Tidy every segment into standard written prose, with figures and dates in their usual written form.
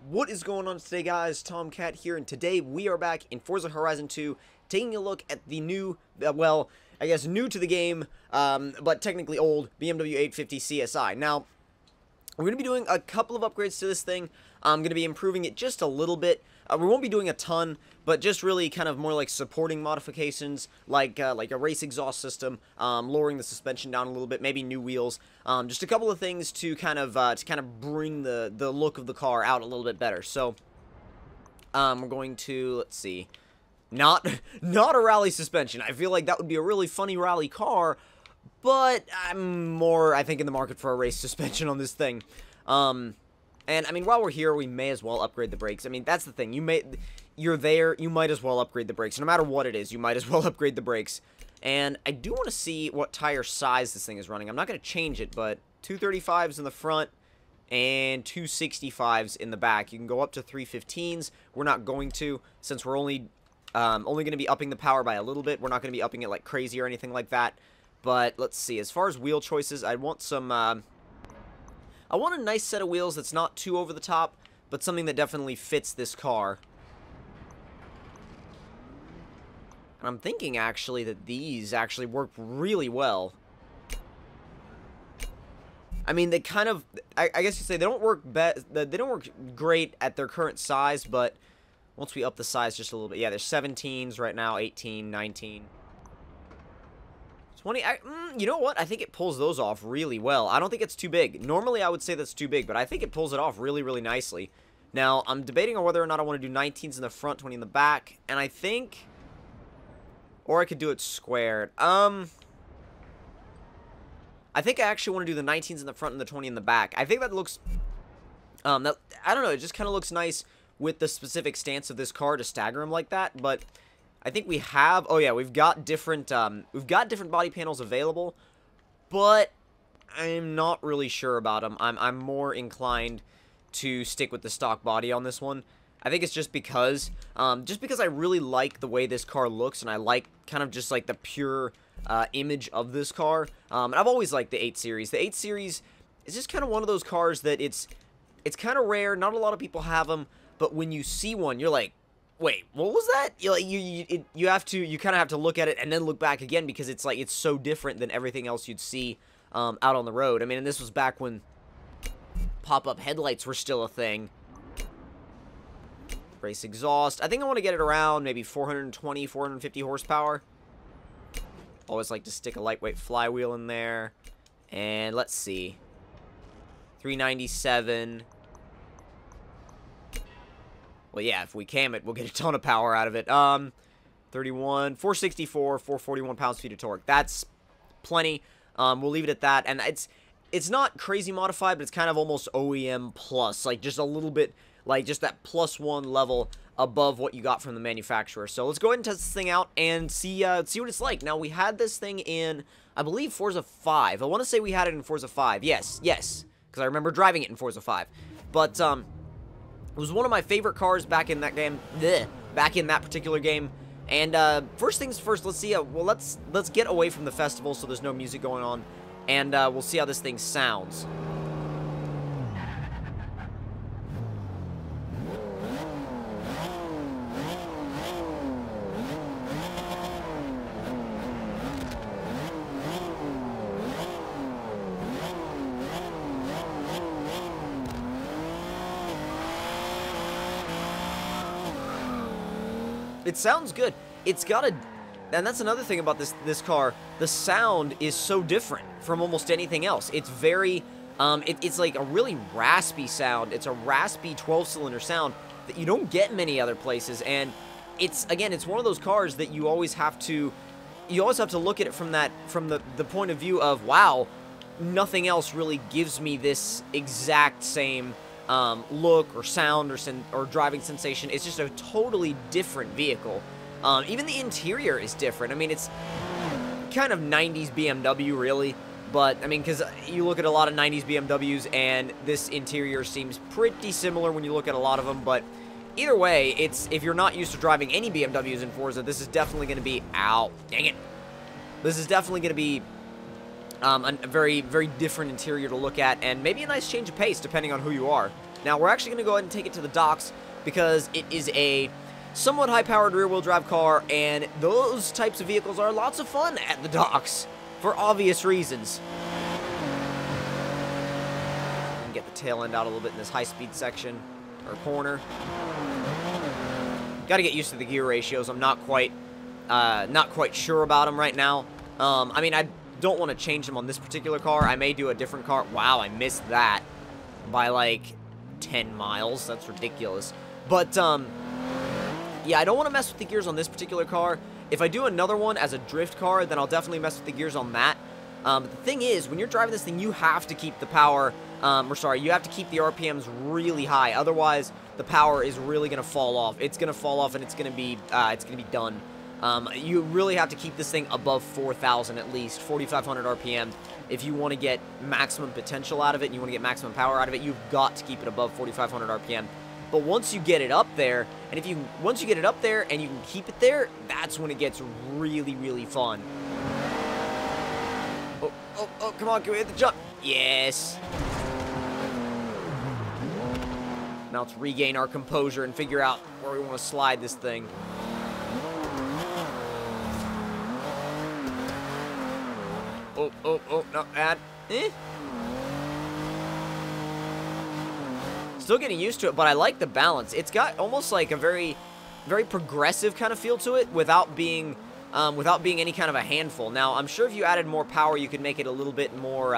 What is going on today, guys? Tomcat here, and today we are back in Forza Horizon 2, taking a look at the new, well, I guess new to the game, but technically old, BMW 850 CSI. Now, we're going to be doing a couple of upgrades to this thing. I'm going to be improving it just a little bit. We won't be doing a ton, but just really kind of more like supporting modifications, like a race exhaust system, lowering the suspension down a little bit, maybe new wheels, just a couple of things to kind of bring the look of the car out a little bit better. So, we're going to, let's see, not a rally suspension. I feel like that would be a really funny rally car, but I'm more, I think, in the market for a race suspension on this thing. And, I mean, while we're here, we may as well upgrade the brakes. I mean, that's the thing. You're there, you might as well upgrade the brakes. No matter what it is, you might as well upgrade the brakes. And I do want to see what tire size this thing is running. I'm not going to change it, but 235s in the front and 265s in the back. You can go up to 315s. We're not going to, since we're only going to be upping the power by a little bit. We're not going to be upping it like crazy or anything like that. But let's see. As far as wheel choices, I want some... I want a nice set of wheels that's not too over the top, but something that definitely fits this car. And I'm thinking, actually, that these actually work really well. I mean, they kind of, I guess you say they don't work great at their current size, but once we up the size just a little bit, yeah, there's 17s right now, 18, 19. 20, you know what? I think it pulls those off really well. I don't think it's too big. Normally, I would say that's too big, but I think it pulls it off really, really nicely. Now, I'm debating on whether or not I want to do 19s in the front, 20 in the back, and I think... Or I could do it squared. I think I actually want to do the 19s in the front and the 20 in the back. I think that looks... I don't know, it just kind of looks nice with the specific stance of this car to stagger them like that, but... I think we have, oh yeah, we've got different body panels available, but I'm not really sure about them. I'm more inclined to stick with the stock body on this one. I think it's just because I really like the way this car looks, and I like kind of just like the pure image of this car. And I've always liked the 8 Series. The 8 Series is just kind of one of those cars that it's kind of rare. Not a lot of people have them, but when you see one, you're like, wait, what was that? You kind of have to look at it and then look back again because it's like it's so different than everything else you'd see out on the road. I mean, and this was back when pop-up headlights were still a thing. Race exhaust. I think I want to get it around maybe 420, 450 horsepower. Always like to stick a lightweight flywheel in there. And let's see. 397. Well, yeah, if we cam it, we'll get a ton of power out of it. 31, 464, 441 pounds-feet of torque. That's plenty. We'll leave it at that. And it's not crazy modified, but it's kind of almost OEM plus. Like, just a little bit, like, just that +1 level above what you got from the manufacturer. So let's go ahead and test this thing out and see what it's like. Now, we had this thing in, I believe, Forza 5. I want to say we had it in Forza 5. Yes, because I remember driving it in Forza 5. But, it was one of my favorite cars back in that game, back in that particular game. And first things first, let's see. Well, let's get away from the festival so there's no music going on, and we'll see how this thing sounds. It sounds good. It's got a... And that's another thing about this car. The sound is so different from almost anything else. It's very... it's like a really raspy sound. It's a raspy 12-cylinder sound that you don't get many other places. And it's, again, it's one of those cars that you always have to... You always have to look at it from the point of view of, wow, nothing else really gives me this exact same... look or sound or driving sensation. It's just a totally different vehicle. Even the interior is different. I mean, it's kind of 90s BMW, really. But, I mean, because you look at a lot of 90s BMWs, and this interior seems pretty similar when you look at a lot of them. But either way, if you're not used to driving any BMWs in Forza, this is definitely going to be... Ow, dang it. This is definitely going to be a very, very different interior to look at, and maybe a nice change of pace, depending on who you are. Now, we're actually going to go ahead and take it to the docks because it is a somewhat high-powered rear-wheel drive car, and those types of vehicles are lots of fun at the docks for obvious reasons. Get the tail end out a little bit in this high-speed section or corner. Got to get used to the gear ratios. I'm not quite sure about them right now. I mean, I don't want to change them on this particular car. I may do a different car. Wow, I missed that by like 10 miles. That's ridiculous. But yeah, I don't want to mess with the gears on this particular car. If I do another one as a drift car, then I'll definitely mess with the gears on that. But the thing is, when you're driving this thing, you have to keep the power, you have to keep the RPMs really high. Otherwise, the power is really going to fall off. It's going to fall off, and it's going to be done. You really have to keep this thing above 4,000 at least, 4,500 RPM. If you want to get maximum potential out of it and you want to get maximum power out of it, you've got to keep it above 4,500 RPM. But once you get it up there, and once you get it up there and you can keep it there, that's when it gets really, really fun. Oh, come on, can we hit the jump? Yes. Now let's regain our composure and figure out where we want to slide this thing. Oh, not bad. Still getting used to it, but I like the balance. It's got almost like a very, very progressive kind of feel to it without being any kind of a handful. Now, I'm sure if you added more power, you could make it a little bit more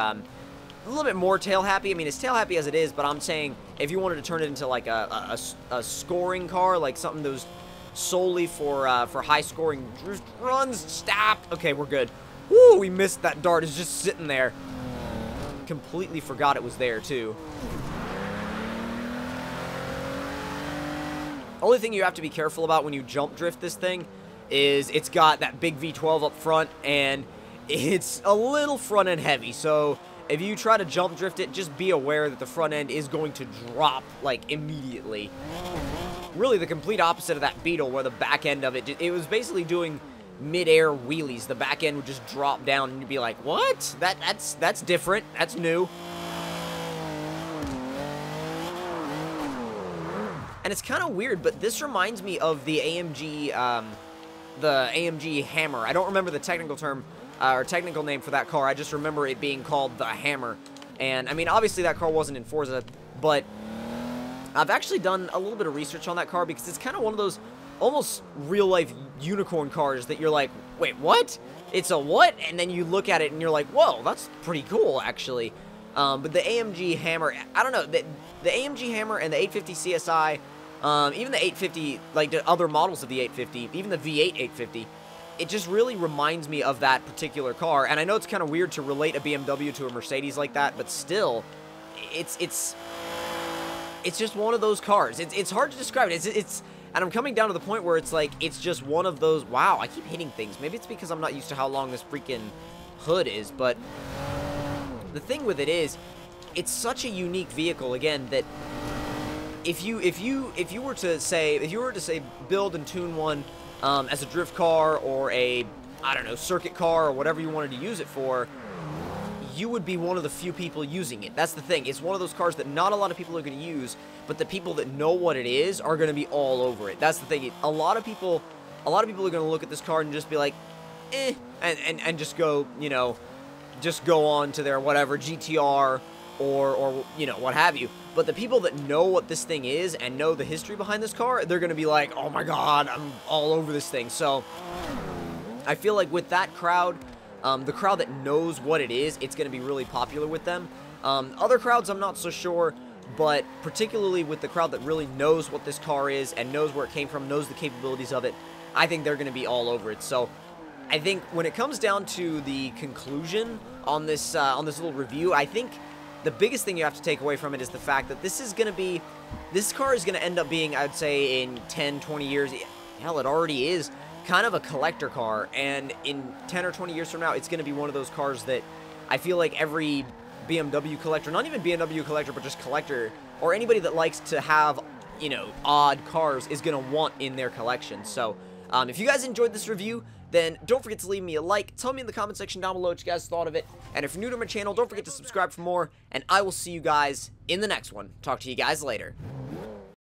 tail happy. I mean, it's tail happy as it is, but I'm saying if you wanted to turn it into like a scoring car, like something that was solely for high scoring drift runs. Stop. Okay, we're good. Woo, we missed that dart. It's just sitting there. Completely forgot it was there too. Only thing you have to be careful about when you jump drift this thing is it's got that big V12 up front, and it's a little front end heavy. So if you try to jump drift it, just be aware that the front end is going to drop like immediately. Really the complete opposite of that Beetle, where the back end of it was basically doing mid-air wheelies. The back end would just drop down and you'd be like, what? That's different. That's new. And it's kind of weird, but this reminds me of the AMG Hammer. I don't remember the technical term or technical name for that car. I just remember it being called the Hammer. And I mean, obviously that car wasn't in Forza, but I've actually done a little bit of research on that car because it's kind of one of those almost real-life unicorn cars that you're like, wait, what? It's a what? And then you look at it and you're like, whoa, that's pretty cool, actually. But the AMG Hammer, I don't know, the AMG Hammer and the 850 CSI, even the 850, like the other models of the 850, even the V8 850, it just really reminds me of that particular car. And I know it's kind of weird to relate a BMW to a Mercedes like that, but still, it's just one of those cars. It's hard to describe it. And I'm coming down to the point where it's like, it's just one of those, wow, I keep hitting things. Maybe it's because I'm not used to how long this freaking hood is, but the thing with it is, it's such a unique vehicle, again, that if you were to say build and tune one as a drift car or a, I don't know, circuit car or whatever you wanted to use it for, you would be one of the few people using it. That's the thing. It's one of those cars that not a lot of people are going to use, but the people that know what it is are going to be all over it. That's the thing. A lot of people are going to look at this car and just be like, and just go, you know, just go on to their whatever GTR or you know, what have you. But the people that know what this thing is and know the history behind this car, they're going to be like, oh my god, I'm all over this thing. So I feel like with that crowd, the crowd that knows what it is, it's going to be really popular with them. Other crowds, I'm not so sure, but particularly with the crowd that really knows what this car is and knows where it came from, knows the capabilities of it, I think they're going to be all over it. So I think when it comes down to the conclusion on this little review, I think the biggest thing you have to take away from it is the fact that this car is going to end up being, I'd say, in 10, 20 years, hell, it already is, kind of a collector car, and in 10 or 20 years from now, it's going to be one of those cars that I feel like every BMW collector, not even BMW collector, but just collector, or anybody that likes to have, you know, odd cars is going to want in their collection. So, if you guys enjoyed this review, then don't forget to leave me a like, tell me in the comment section down below what you guys thought of it, And if you're new to my channel, don't forget to subscribe for more, and I will see you guys in the next one. Talk to you guys later.